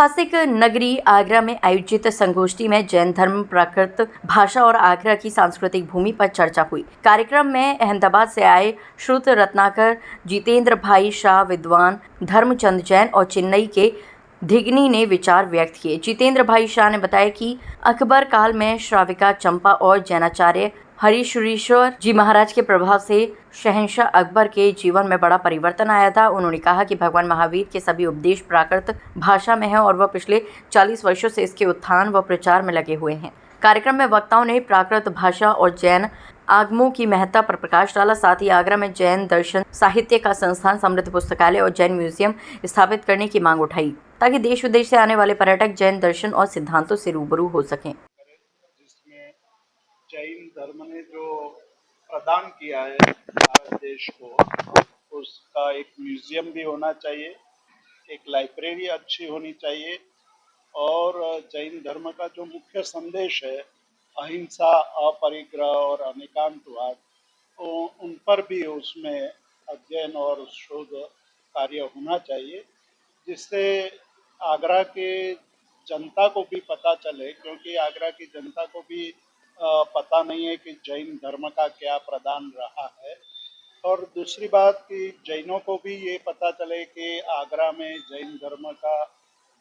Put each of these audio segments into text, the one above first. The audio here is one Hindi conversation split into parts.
ऐतिहासिक नगरी आगरा में आयोजित संगोष्ठी में जैन धर्म, प्राकृत भाषा और आगरा की सांस्कृतिक भूमि पर चर्चा हुई। कार्यक्रम में अहमदाबाद से आए श्रुत रत्नाकर, जितेंद्र भाई शाह, विद्वान धर्मचंद जैन और चेन्नई के धिगनी ने विचार व्यक्त किए। जितेंद्र भाई शाह ने बताया कि अकबर काल में श्राविका चंपा और जैनाचार्य हरीश्वरेश्वर जी महाराज के प्रभाव से शहंशाह अकबर के जीवन में बड़ा परिवर्तन आया था। उन्होंने कहा कि भगवान महावीर के सभी उपदेश प्राकृत भाषा में हैं और वह पिछले 40 वर्षों से इसके उत्थान व प्रचार में लगे हुए हैं। कार्यक्रम में वक्ताओं ने प्राकृत भाषा और जैन आगमों की महत्ता पर प्रकाश डाला। साथ ही आगरा में जैन दर्शन साहित्य का संस्थान, समृद्ध पुस्तकालय और जैन म्यूजियम स्थापित करने की मांग उठाई, ताकि देश विदेश से आने वाले पर्यटक जैन दर्शन और सिद्धांतों से रूबरू हो सकें। जिसमें जैन धर्म ने जो प्रदान किया है भारत देश को, उसका एक म्यूजियम भी होना चाहिए, एक लाइब्रेरी अच्छी होनी चाहिए और जैन धर्म का जो मुख्य संदेश है अहिंसा, अपरिग्रह और अनेकांतवाद, उन पर भी उसमें अध्ययन और शोध कार्य होना चाहिए, जिससे आगरा के जनता को भी पता चले, क्योंकि आगरा की जनता को भी पता नहीं है कि जैन धर्म का क्या प्रदान रहा है। और दूसरी बात कि जैनों को भी ये पता चले कि आगरा में जैन धर्म का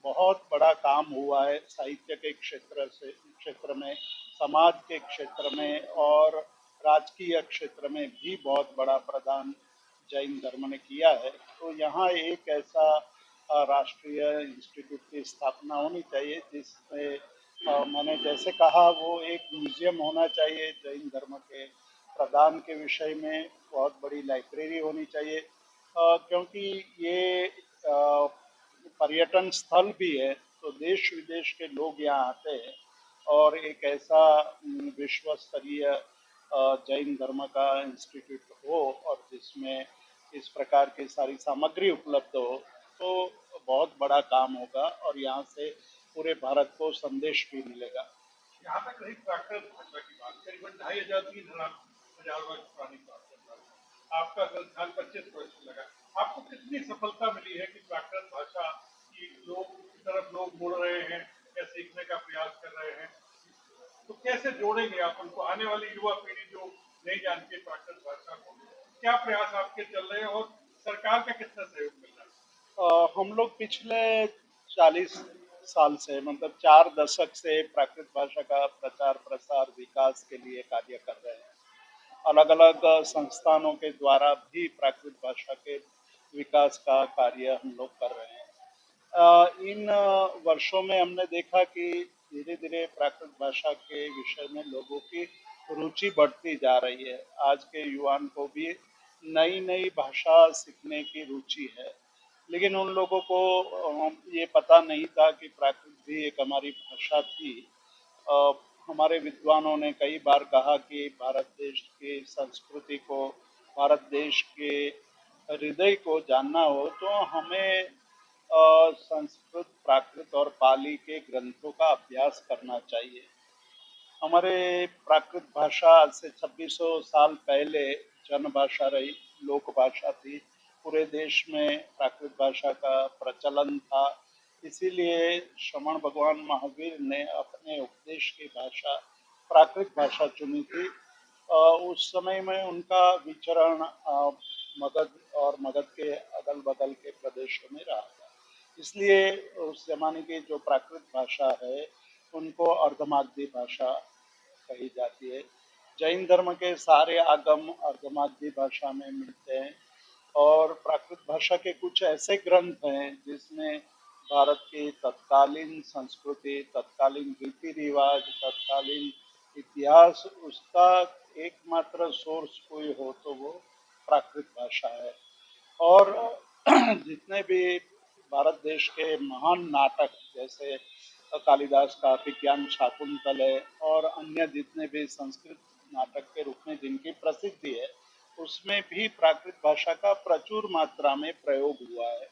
बहुत बड़ा काम हुआ है, साहित्य के क्षेत्र में, समाज के क्षेत्र में और राजकीय क्षेत्र में भी बहुत बड़ा प्रदान जैन धर्म ने किया है। तो यहाँ एक ऐसा राष्ट्रीय इंस्टीट्यूट की स्थापना होनी चाहिए, जिसमें मैंने जैसे कहा वो एक म्यूजियम होना चाहिए जैन धर्म के प्रदान के विषय में, बहुत बड़ी लाइब्रेरी होनी चाहिए, क्योंकि ये पर्यटन स्थल भी है, तो देश विदेश के लोग यहाँ आते हैं और एक ऐसा विश्व स्तरीय जैन धर्म का इंस्टीट्यूट हो और जिसमें इस प्रकार की सारी सामग्री उपलब्ध हो, तो बहुत बड़ा काम होगा और यहाँ से पूरे भारत को संदेश भी मिलेगा। यहाँ तक रही प्राकृत भाषा की बात, करीबन 2500-3000 वर्ष पुरानी प्राकृत भाषा, आपका संस्थान 25 वर्ष लगा। आपको कितनी सफलता मिली है कि प्राकृत भाषा की तरफ लोग मुड़ रहे हैं या सीखने का प्रयास कर रहे हैं? तो कैसे जोड़ेंगे आप उनको, आने वाली युवा पीढ़ी जो नहीं जानती प्राकृत भाषा को? क्या प्रयास आपके चल रहे हैं और सरकार का कितना सहयोग मिल रहा है? हम लोग पिछले 40 साल से, मतलब 4 दशक से प्राकृत भाषा का प्रचार प्रसार विकास के लिए कार्य कर रहे हैं। अलग अलग संस्थानों के द्वारा भी प्राकृत भाषा के विकास का कार्य हम लोग कर रहे हैं। इन वर्षों में हमने देखा कि धीरे धीरे प्राकृत भाषा के विषय में लोगों की रुचि बढ़ती जा रही है। आज के युवाओं को भी नई नई भाषा सीखने की रुचि है, लेकिन उन लोगों को ये पता नहीं था कि प्राकृत भी एक हमारी भाषा थी। हमारे विद्वानों ने कई बार कहा कि भारत देश की संस्कृति को, भारत देश के हृदय को जानना हो तो हमें संस्कृत, प्राकृत और पाली के ग्रंथों का अभ्यास करना चाहिए। हमारे प्राकृत भाषा आज से 2600 साल पहले जन भाषा रही, लोक भाषा थी। पूरे देश में प्राकृत भाषा का प्रचलन था, इसीलिए श्रमण भगवान महावीर ने अपने उपदेश की भाषा प्राकृत भाषा चुनी थी। उस समय में उनका विचरण मगध और मगध के अगल बगल के प्रदेशों में रहा था, इसलिए उस जमाने की जो प्राकृत भाषा है उनको अर्धमागधी भाषा कही जाती है। जैन धर्म के सारे आगम अर्धमागधी भाषा में मिलते हैं और प्राकृत भाषा के कुछ ऐसे ग्रंथ हैं जिसमें भारत की तत्कालीन संस्कृति, तत्कालीन रीति रिवाज, तत्कालीन इतिहास, उसका एकमात्र सोर्स कोई हो तो वो प्राकृत भाषा है। और जितने भी भारत देश के महान नाटक, जैसे कालिदास का अभिज्ञान शाकुंतल और अन्य जितने भी संस्कृत नाटक के रूप में जिनकी प्रसिद्धि है, उसमें भी प्राकृत भाषा का प्रचुर मात्रा में प्रयोग हुआ है।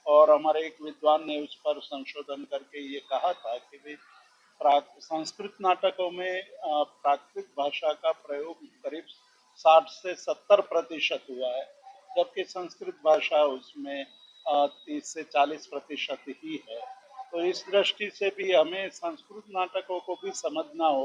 और हमारे एक विद्वान ने उस पर संशोधन करके ये कहा था कि भाई संस्कृत नाटकों में प्राकृत भाषा का प्रयोग करीब 60 से 70% हुआ है, जबकि संस्कृत भाषा उसमें 30 से 40% ही है। तो इस दृष्टि से भी हमें संस्कृत नाटकों को भी समझना हो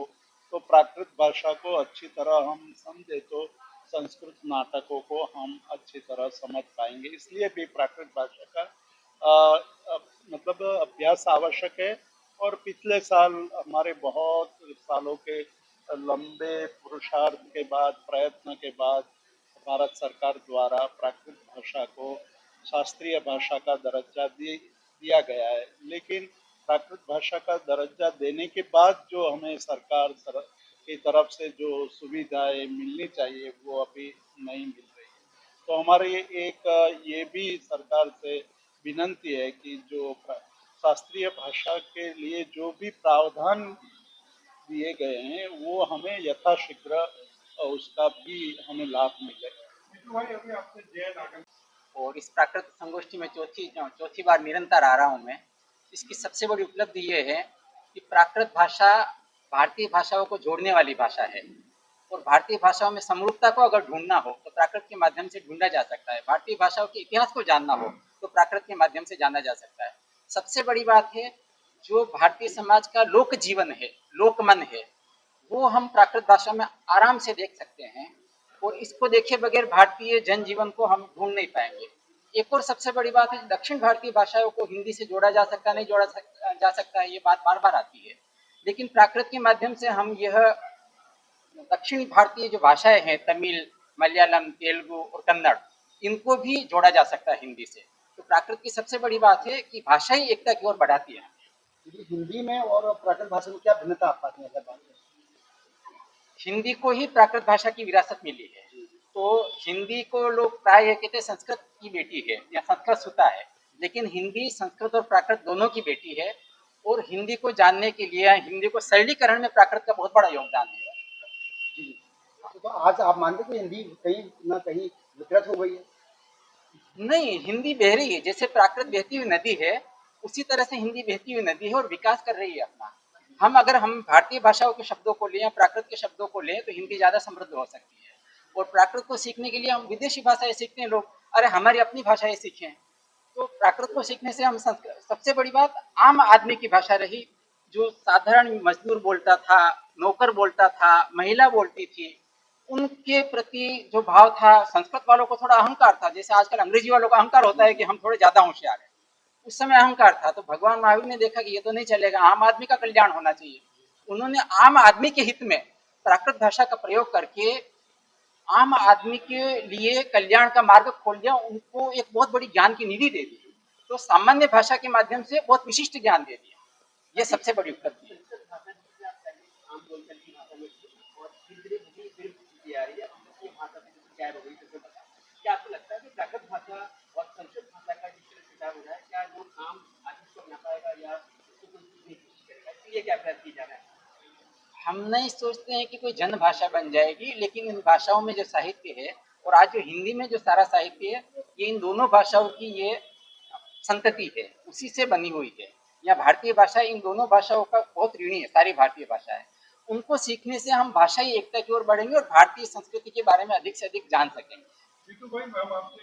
तो प्राकृत भाषा को अच्छी तरह हम समझे तो संस्कृत नाटकों को हम अच्छी तरह समझ पाएंगे। इसलिए भी प्राकृत भाषा का अ, अ, मतलब अभ्यास आवश्यक है। और पिछले साल हमारे बहुत सालों के लंबे पुरुषार्थ के बाद, प्रयत्न के बाद भारत सरकार द्वारा प्राकृत भाषा को शास्त्रीय भाषा का दर्जा दिया गया है। लेकिन प्राकृत भाषा का दर्जा देने के बाद जो हमें सरकार की तरफ से जो सुविधाएं मिलनी चाहिए वो अभी नहीं मिल रही है। तो हमारे ये भी सरकार से विनंती है कि जो शास्त्रीय भाषा के लिए जो भी प्रावधान दिए गए हैं वो हमें यथाशीघ्र उसका भी हमें लाभ मिले। बिट्टू भाई, अभी आपने जैन आगम और इस प्राकृतिक संगोष्ठी में चौथी बार निरंतर आ रहा हूँ मैं। इसकी सबसे बड़ी उपलब्धि ये है कि प्राकृत भाषा भारतीय भाषाओं को जोड़ने वाली भाषा है और भारतीय भाषाओं में समरूपता को अगर ढूंढना हो तो प्राकृत के माध्यम से ढूंढा जा सकता है। भारतीय भाषाओं के इतिहास को जानना हो तो प्राकृत के माध्यम से जाना जा सकता है। सबसे बड़ी बात है, जो भारतीय समाज का लोक जीवन है, लोकमन है, वो हम प्राकृत भाषा में आराम से देख सकते हैं और इसको देखे बगैर भारतीय जनजीवन को हम ढूंढ नहीं पाएंगे। एक और सबसे बड़ी बात है, दक्षिण भारतीय भाषाओं को हिंदी से जोड़ा जा सकता नहीं जा सकता है, ये बात बार बार आती है। लेकिन प्राकृत के माध्यम से हम यह दक्षिण भारतीय जो भाषाएं हैं, तमिल, मलयालम, तेलुगु और कन्नड़, इनको भी जोड़ा जा सकता है हिंदी से। तो प्राकृत की सबसे बड़ी बात है कि भाषा ही एकता की ओर बढ़ाती है। हिंदी में और प्राकृत भाषा में क्या भिन्नता आप पाते हैं? अगर बात करें हिंदी को ही प्राकृत भाषा की विरासत मिली है। तो हिंदी को लोग प्राय ये कहते हैं संस्कृत की बेटी है या संस्कृत सुता है, लेकिन हिंदी संस्कृत और प्राकृत दोनों की बेटी है। और हिंदी को जानने के लिए, हिंदी को सरलीकरण में प्राकृत का बहुत बड़ा योगदान है। जी, तो आज आप मानते हैं कि हिंदी कहीं ना कहीं विकृत हो गई है? नहीं, हिंदी बह रही है। जैसे प्राकृत बहती हुई नदी है, उसी तरह से हिंदी बहती हुई नदी है और विकास कर रही है अपना। हम भारतीय भाषाओं के शब्दों को लें या प्राकृत के शब्दों को लें तो हिंदी ज़्यादा समृद्ध हो सकती है। और प्राकृत को सीखने के लिए हम विदेशी भाषाएं सीखते हैं लोग, अरे हमारी अपनी भाषाएं सीखें। तो प्राकृत को सीखने से हम सबसे बड़ी बात आम आदमी की भाषा रही, जो साधारण मजदूर बोलता था, नौकर बोलता था, महिला बोलती थी, उनके प्रति जो भाव था। संस्कृत वालों को थोड़ा अहंकार था, जैसे आजकल अंग्रेजी वालों का अहंकार होता है कि हम थोड़े ज्यादा होशियार हैं। उस समय अहंकार था, तो भगवान महावीर ने देखा कि ये तो नहीं चलेगा, आम आदमी का कल्याण होना चाहिए। उन्होंने आम आदमी के हित में प्राकृत भाषा का प्रयोग करके आम आदमी के लिए कल्याण का मार्ग खोल दिया, उनको एक बहुत बड़ी ज्ञान की निधि दे दी। तो सामान्य भाषा के माध्यम से बहुत विशिष्ट ज्ञान दे दिया, ये सबसे बड़ी उपलब्धि है। क्या आपको लगता है कि प्राकृत भाषा और संस्कृत भाषा का जिस तरह विचार हो रहा है, क्या लोग आम आदमी को अपना पाएगा या उसको कोई सीखने की कोशिश करेगा? इसलिए क्या प्रयास किया जा रहा है? हम नहीं सोचते हैं कि कोई जन भाषा बन जाएगी, लेकिन इन भाषाओं में जो साहित्य है और आज जो हिंदी में जो सारा साहित्य है, ये इन दोनों भाषाओं की ये संतति है, उसी से बनी हुई है। या भारतीय भाषा इन दोनों भाषाओं का बहुत ऋणी है, सारी भारतीय भाषा है। उनको सीखने से हम भाषाई एकता की ओर बढ़ेंगे और भारतीय संस्कृति के बारे में अधिक से अधिक जान सकेंगे। बिट्टू भाई, हम आपसे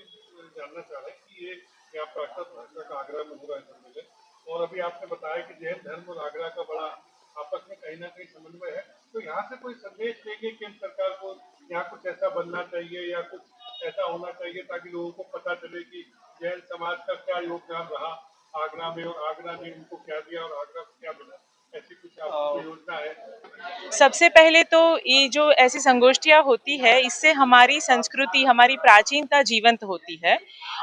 जानना चाह रहे हैं कि ये क्या प्राकृत भाषा का आगरा में हो रहा है सम्मेलन, और अभी आपने बताया कि जैन धर्म और आगरा का बड़ा आपस में कहीं ना कहीं समन्वय है, तो यहाँ से कोई संदेश देंगे केंद्र सरकार को यहाँ कुछ ऐसा बनना चाहिए या कुछ ऐसा होना चाहिए ताकि लोगों को पता चले कि जैन समाज का क्या योगदान रहा आगरा में और आगरा ने उनको क्या दिया और आगरा को क्या मिला? ऐसी कुछ आपकी योजना है? सबसे पहले तो ये जो ऐसी संगोष्ठियाँ होती है, इससे हमारी संस्कृति, हमारी प्राचीनता जीवंत होती है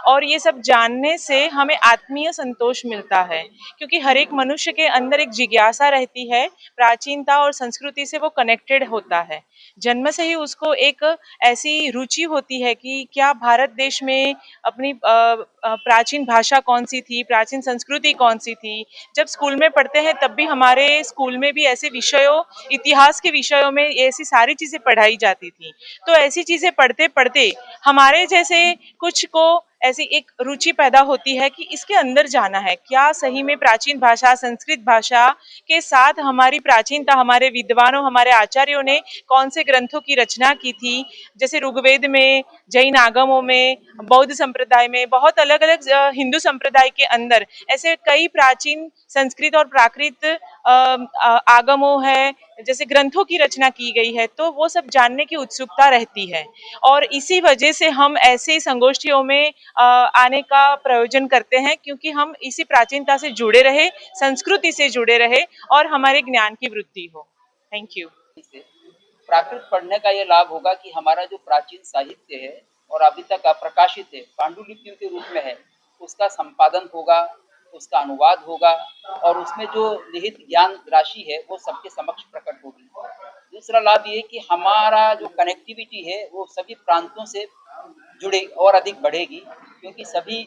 और ये सब जानने से हमें आत्मीय संतोष मिलता है, क्योंकि हर एक मनुष्य के अंदर एक जिज्ञासा रहती है, प्राचीनता और संस्कृति से वो कनेक्टेड होता है। जन्म से ही उसको एक ऐसी रुचि होती है कि क्या भारत देश में अपनी प्राचीन भाषा कौन सी थी, प्राचीन संस्कृति कौन सी थी। जब स्कूल में पढ़ते हैं तब भी हमारे स्कूल में भी ऐसे विषयों, इतिहास के विषयों में ऐसी सारी चीज़ें पढ़ाई जाती थी। तो ऐसी चीज़ें पढ़ते पढ़ते हमारे जैसे कुछ को ऐसी एक रुचि पैदा होती है कि इसके अंदर जाना है, क्या सही में प्राचीन भाषा, संस्कृत भाषा के साथ हमारी प्राचीनता, हमारे विद्वानों, हमारे आचार्यों ने कौन से ग्रंथों की रचना की थी। जैसे ऋग्वेद में, जैन आगमों में, बौद्ध संप्रदाय में, बहुत अलग अलग हिंदू संप्रदाय के अंदर ऐसे कई प्राचीन संस्कृत और प्राकृत आगमों है, जैसे ग्रंथों की रचना की गई है, तो वो सब जानने की उत्सुकता रहती है। और इसी वजह से हम ऐसे संगोष्ठियों में आने का प्रयोजन करते हैं, क्योंकि हम इसी प्राचीनता से जुड़े रहे, संस्कृति से जुड़े रहे और हमारे ज्ञान की वृद्धि हो। Thank you. से प्राकृत पढ़ने का ये लाभ होगा कि हमारा जो प्राचीन साहित्य है और अभी तक अप्रकाशित है, पांडुलिपियों के रूप में है, उसका संपादन होगा, उसका अनुवाद होगा और उसमें जो निहित ज्ञान राशि है वो सबके समक्ष प्रकट होगी। दूसरा लाभ ये कि हमारा जो कनेक्टिविटी है वो सभी प्रांतों से जुड़े और अधिक बढ़ेगी, क्योंकि सभी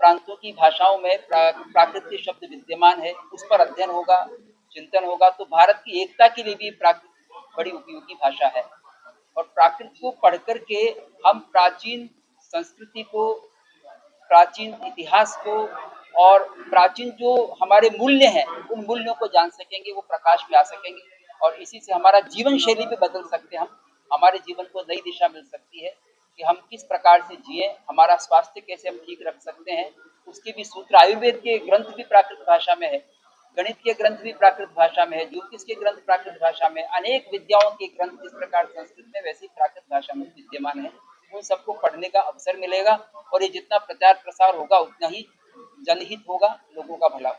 प्रांतों की भाषाओं में प्राकृत के शब्द विद्यमान है, उस पर अध्ययन होगा, चिंतन होगा। तो भारत की एकता के लिए भी प्राकृत बड़ी उपयोगी भाषा है। और प्राकृत को पढ़ करके हम प्राचीन संस्कृति को, प्राचीन इतिहास को और प्राचीन जो हमारे मूल्य हैं उन मूल्यों को जान सकेंगे, वो प्रकाश में आ सकेंगे और इसी से हमारा जीवन शैली भी बदल सकते हैं। हम हमारे जीवन को नई दिशा मिल सकती है कि हम किस प्रकार से जिए, हमारा स्वास्थ्य कैसे हम ठीक रख सकते हैं, उसके भी सूत्र। आयुर्वेद के ग्रंथ भी प्राकृत भाषा में है, गणित के ग्रंथ भी प्राकृत भाषा में है, ज्योतिष के ग्रंथ प्राकृत भाषा में, अनेक विद्याओं के ग्रंथ जिस प्रकार संस्कृत में वैसे प्राकृत भाषा में विद्यमान है। उन सबको पढ़ने का अवसर मिलेगा और ये जितना प्रचार प्रसार होगा उतना ही जनहित होगा, लोगों का भला होगा।